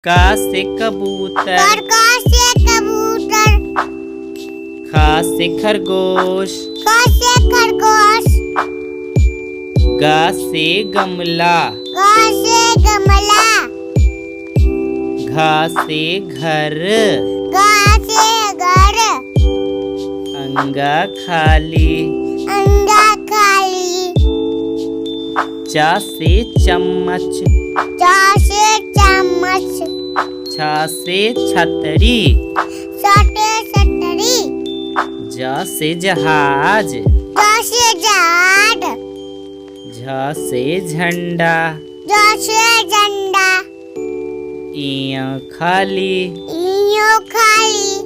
का से कबूतर, का से कबूतर, ख से खरगोश, ग से खरगोश, ग से गमला, ग से गमला, घ से घर, घ से घर, अंगा खाली, अंडा खाली, च से चम्मच, च से चम्मच, छ से छतरी, छोटे छतरी, ज से जहाज, ज से जहाज, झ से झंडा, ज से झंडा, इया खाली, इयो खाली,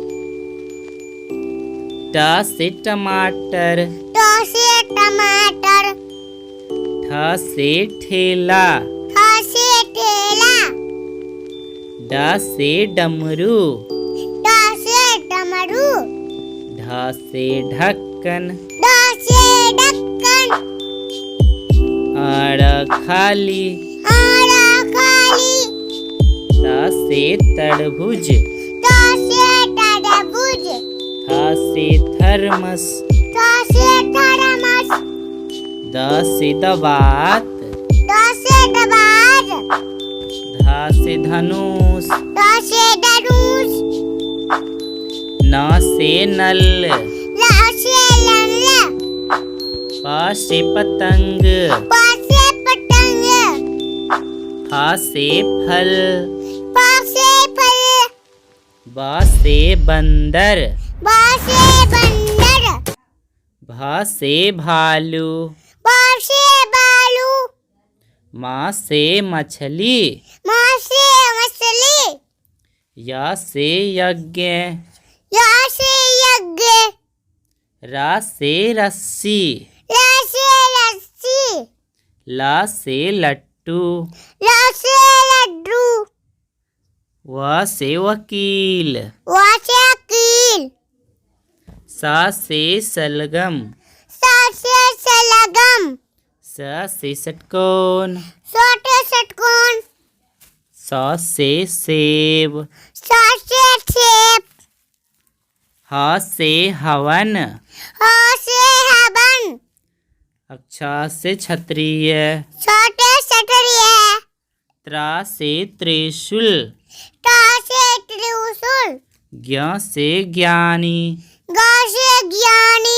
ट से टमाटर, ट से टमाटर, ठ से ठेला, ठ से ठेला, ड से डमरू, ड से डमरू, ढ से ढक्कन, ड से ढक्कन, अड़ खाली, आड़ा खाली, त से तरबूज, त से तरबूज, थ से थर्मस, थ से थर्मस, द से दवात, द से दबाज, ध से धनुष, द से धनुष, न से नल, ल से लल, प से पतंग, प से पतंग, फ से फल, प से फल, ब से बंदर, ब से बंदर, भ से भालू, ब से भालू, म से मछली, म से मछली, य से यज्ञ, य से यज्ञ, र से रस्सी, ल से रस्सी, ल से लट्टू, ल से लड्डू, व से वकील, व से कील, स से सलगम, स से सलगम, स से षटकोण, छोटे षटकोण, स से सेब, स से सेब, ह से हवन, ह से हवन, क्ष से क्षत्रिय, छोटे क्षत्रिय, त्र से त्रिशूल, ट से त्रिशूल, ज्ञ से ज्ञानी, ग से ज्ञानी,